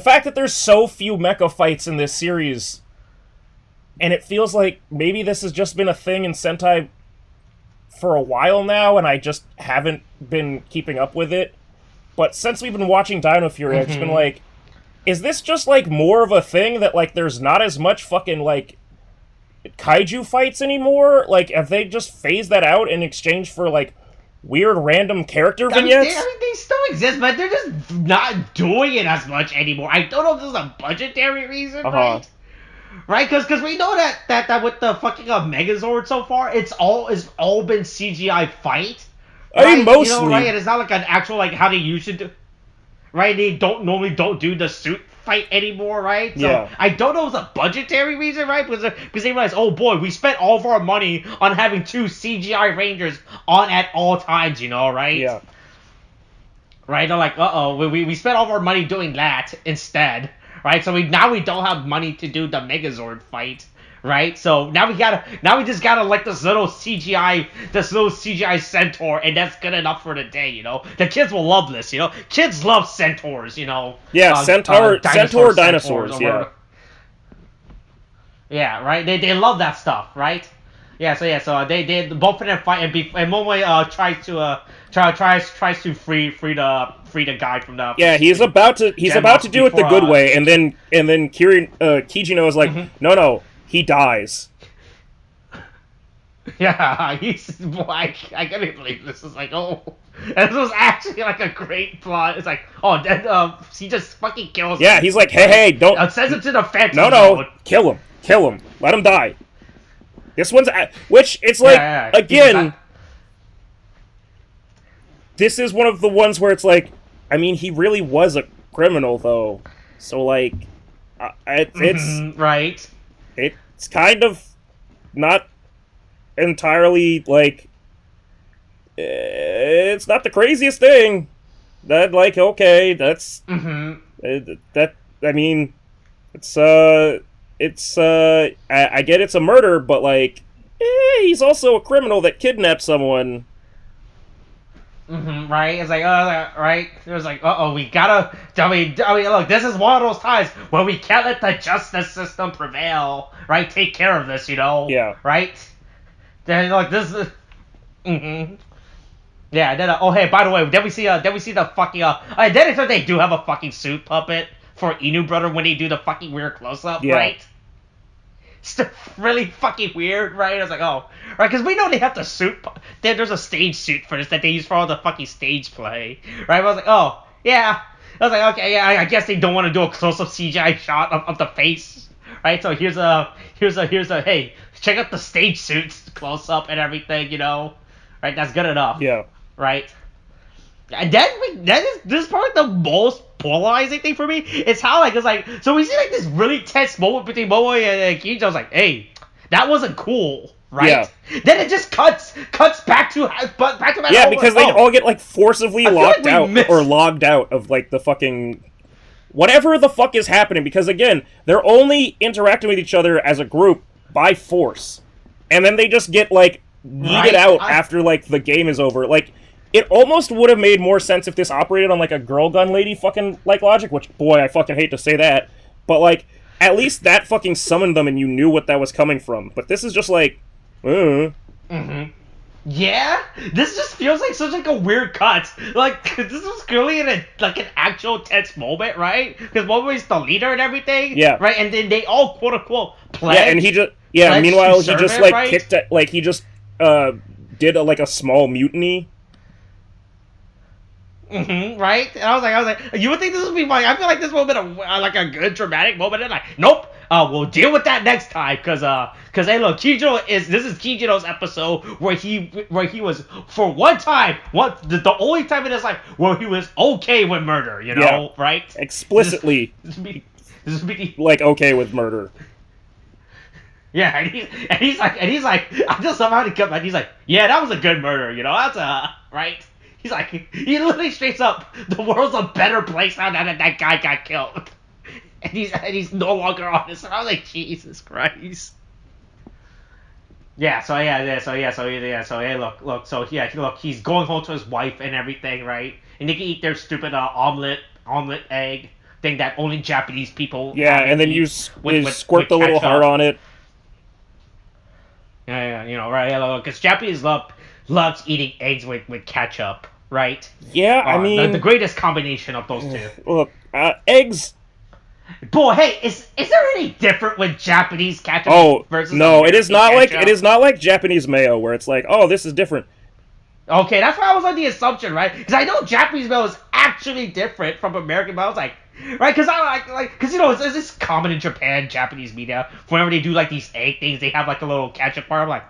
fact that there's so few mecha fights in this series, and it feels like maybe this has just been a thing in Sentai for a while now, and I just haven't been keeping up with it. But since we've been watching Dino Fury, I've just been like, is this just, like, more of a thing that, like, there's not as much fucking, like, kaiju fights anymore? Like, have they just phased that out in exchange for, like, weird random character vignettes? They still exist, but they're just not doing it as much anymore. I don't know if this is a budgetary reason, right? Right, because we know that with the fucking Megazord so far, it's all been CGI fight. Right? I mean, mostly. You know, right? And it's not like an actual, like, how they usually do. Right? They normally don't do the suit fight anymore, right? So yeah. I don't know if it's a budgetary reason, right? Because they realize, oh boy, we spent all of our money on having 2 CGI Rangers on at all times, you know, right? Yeah. Right? They're like, we spent all of our money doing that instead. Right, so now we don't have money to do the Megazord fight, right? So now we just gotta like this little CGI centaur, and that's good enough for the day, you know. The kids will love this, you know. Kids love centaurs, you know. Yeah, centaur dinosaurs, yeah. Yeah, right. They love that stuff, right? So they both of them fight, and Momoe tries to free the guy from the. Yeah, he's about to do it the good way, and then Kijino is like, no, he dies. Yeah, I can't believe this is like, oh, and this was actually like a great plot. It's like, oh, then he just fucking kills. Yeah, him. He's like, hey, don't. Sends him to the fence. No, kill him, let him die. This one's which it's like again. This is one of the ones where it's like, I mean, he really was a criminal though, so like, it's right. It's kind of not entirely like, it's not the craziest thing. That like, okay, that's that. I mean, I get it's a murder, but like, he's also a criminal that kidnapped someone. Right? It's like, right? It was like, we gotta. I mean, look, this is one of those times where we can't let the justice system prevail. Right? Take care of this, you know. Yeah. Right? Then like this is. Yeah. Then hey, by the way, then we see the fucking then they do have a fucking suit puppet for Inu brother when they do the fucking weird close up, right? It's really fucking weird, right? I was like, oh, right, because we know they have the suit. There's a stage suit for this that they use for all the fucking stage play, right? I was like, oh, yeah. I was like, okay, yeah, I guess they don't want to do a close-up CGI shot of the face, right? So here's a hey, check out the stage suits close-up and everything, you know, right? That's good enough, yeah, right? And this is probably the most polarizing thing for me. It's how like it's like so we see like this really tense moment between Momoe and Kijino. I was like, hey, that wasn't cool, right? Yeah. Then it just cuts back to yeah, because they all get like forcibly locked out or logged out of like the fucking whatever the fuck is happening. Because again, they're only interacting with each other as a group by force, and then they just get like yeeted out after like the game is over, like. It almost would have made more sense if this operated on, like, a girl gun lady fucking, like, logic, which, boy, I fucking hate to say that. But, like, at least that fucking summoned them and you knew what that was coming from. But this is just, like, Yeah? This just feels like such, like, a weird cut. Like, this was clearly in an actual tense moment, right? Because Momoe's the leader and everything. Yeah. Right? And then they all, quote-unquote, pledge. Yeah, and he just... Yeah, meanwhile, he just, like, right? kicked... Like, he just, did, a small mutiny. Right? And I was like, you would think this would be funny. I feel like this would have been a good dramatic moment. And like, nope. We'll deal with that next time. Cause hey, look, this is Kijino's episode where he was for one time, the only time in his life where he was okay with murder. You know, right? Explicitly, this would be like okay with murder. Yeah, and he's like, I just somehow he come back. He's like, yeah, that was a good murder. That's right. He's like, he literally straight up, the world's a better place now that that guy got killed, and he's no longer honest. And I was like, Jesus Christ. Yeah. Look, he's going home to his wife and everything, right? And they can eat their stupid omelet egg thing that only Japanese people. Yeah, and then you squirt the little heart on it. Yeah, right. Because Japanese loves eating eggs with ketchup, right? Yeah, I mean the greatest combination of those two. Look, eggs. Boy, hey, is there any different with Japanese ketchup versus no, American it is not ketchup? it is not like Japanese mayo where it's like, oh, this is different. Okay, that's why I was on the assumption, right? Because I know Japanese mayo is actually different from American mayo. I was like, right? Because it's common in Japan, Japanese media. Whenever they do like these egg things, they have like a little ketchup part. I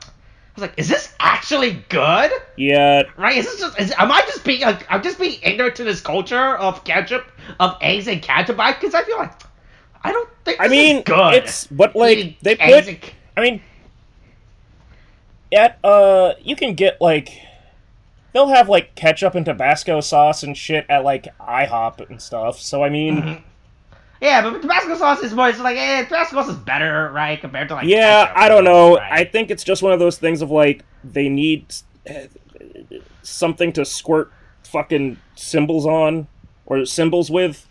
was like, is this actually good? Yeah. Right? Am I just being I'm just being ignorant to this culture of ketchup, of eggs and ketchup? Because I feel like I don't think this is good. It's but like eating they eggs put. I mean, at you can get like. They'll have, like, ketchup and Tabasco sauce and shit at, like, IHOP and stuff, so, I mean... Mm-hmm. Yeah, but Tabasco sauce is more, it's like, Tabasco sauce is better, right, compared to, like, yeah, ketchup, I don't know. Right? I think it's just one of those things of, like, they need something to squirt fucking symbols on, or symbols with,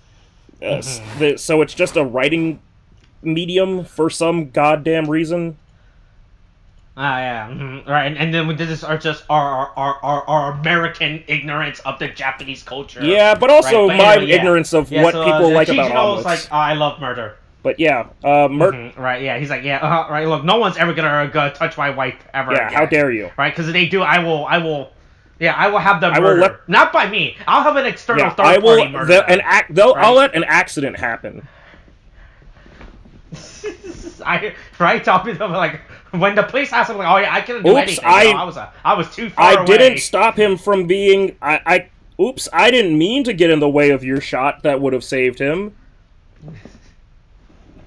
so it's just a writing medium for some goddamn reason. Yeah, right, and then this is just our American ignorance of the Japanese culture. Yeah, but also my ignorance of what people like about omelets. Like, I love murder. But yeah, right, yeah, he's like, right, look, no one's ever gonna touch my wife ever again. How dare you? Right, because if they do, I will have them murdered. Not by me. I'll have an external third party murder. I'll let an accident happen. Tell people like when the police asked him, like, oh yeah, I couldn't do anything. I was too far away. I didn't stop him from being. I didn't mean to get in the way of your shot that would have saved him.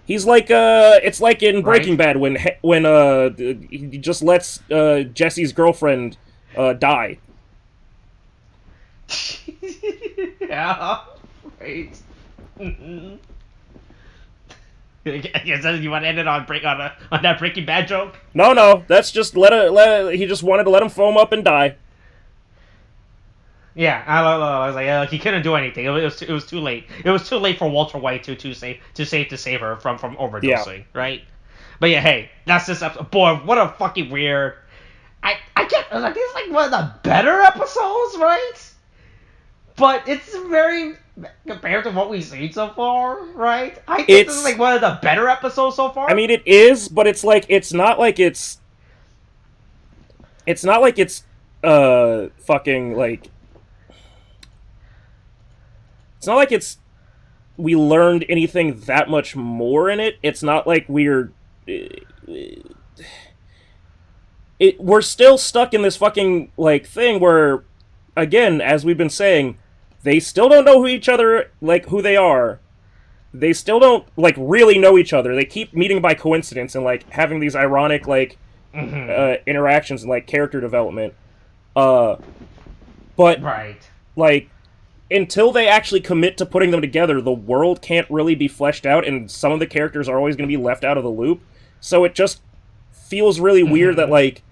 He's like it's like in Breaking Bad when he just lets Jesse's girlfriend die. Yeah. Right. You want to end it on that Breaking Bad joke? No, that's just he just wanted to let him foam up and die. Yeah, I was like, he couldn't do anything. It was too late. It was too late for Walter White to save her from overdosing, right? But yeah, hey, that's this episode. Boy, what a fucking weird. I was like, this is like one of the better episodes, right? But it's very compared to what we've seen so far, right? I think this is like one of the better episodes so far. I mean, it is, but it's like it's not like it's fucking like it's not like we learned anything that much more in it. It's not like we're still stuck in this fucking like thing where, again, as we've been saying, they still don't know who they are. They still don't, like, really know each other. They keep meeting by coincidence and, like, having these ironic, like, interactions and, like, character development. But, like, until they actually commit to putting them together, the world can't really be fleshed out, and some of the characters are always going to be left out of the loop. So it just feels really weird that, like...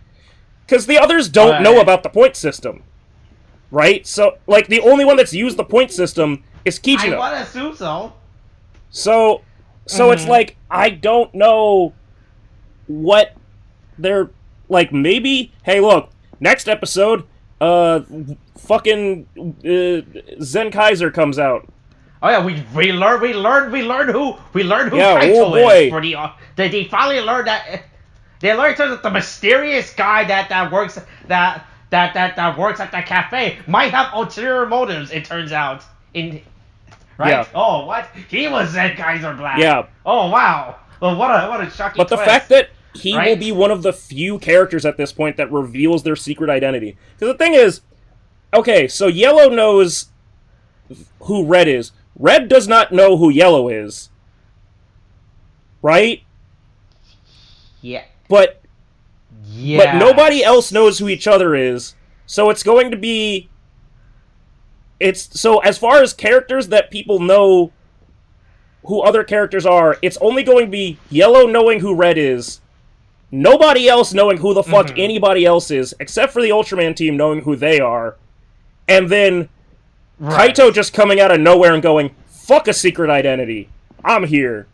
Because the others don't know about the point system. Right? So, like, the only one that's used the point system is Kichino. I want to assume so. So it's like, I don't know what they're... Like, maybe... Hey, look, next episode, fucking Zen Kaiser comes out. Oh yeah, we learned who Kaito is for the... They finally learned that... They learned that the mysterious guy that works that works at the cafe might have ulterior motives. It turns out, right? Yeah. Oh, what? He was Zen Kaiser Black. Yeah. Oh wow. Well, what a shocking. But the fact that he will be one of the few characters at this point that reveals their secret identity. Because the thing is, okay, so Yellow knows who Red is. Red does not know who Yellow is. Right? Yeah. But nobody Yes. else knows who each other is, so it's going to be... So as far as characters that people know who other characters are, it's only going to be Yellow knowing who Red is, nobody else knowing who the fuck anybody else is, except for the Ultraman team knowing who they are, and then Kaito just coming out of nowhere and going, fuck a secret identity, I'm here.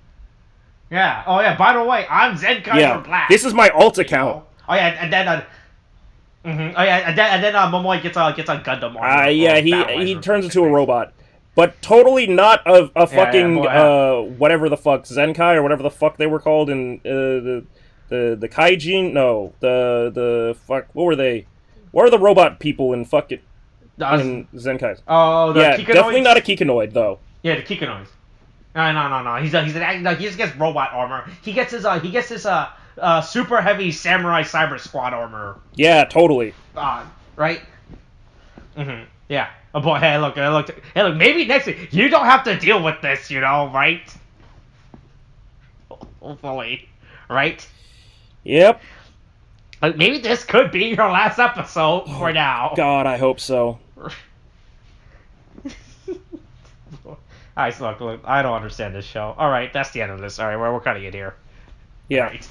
Yeah. Oh yeah. By the way, I'm Zenkai for Black. This is my alt account. Oh yeah, and then oh yeah, and then Momoy gets a Gundam armor. Yeah, he turns into a robot, but totally not a fucking whatever the fuck Zenkai or whatever the fuck they were called in the Kaijin. No, the fuck, what were they? What are the robot people in fucking in Zenkais? Oh, yeah, Kikanoids? Definitely not a Kikanoid though. Yeah, the Kikanoids. No. He just gets robot armor. He gets his super heavy samurai cyber squad armor. Yeah, totally. Right. Yeah. Oh boy. Hey, look. Maybe next week you don't have to deal with this. Right? Hopefully. Right. Yep. Maybe this could be your last episode for now. God, I hope so. Alright, so look, I don't understand this show. Alright, that's the end of this. Alright, we're cutting it here. Yeah. Right.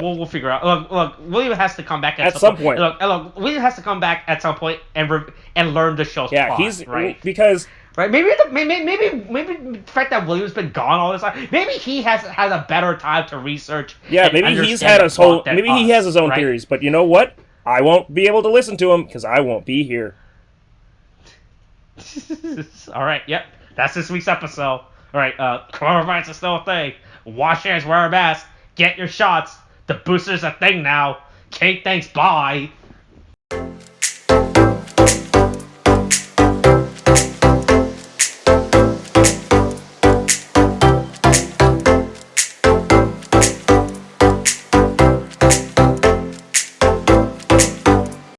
We'll figure out. Look, William has to come back at some point. Look, William has to come back at some point and learn the show's plot. He's right because maybe the fact that William's been gone all this time. Maybe he has a better time to research. Yeah, maybe he's had his whole. Maybe he has his own theories. But you know what? I won't be able to listen to him because I won't be here. All right. Yep. That's this week's episode. All right, coronavirus is still a thing. Wash your hands, wear a mask, get your shots. The booster's a thing now. Kate, thanks, bye.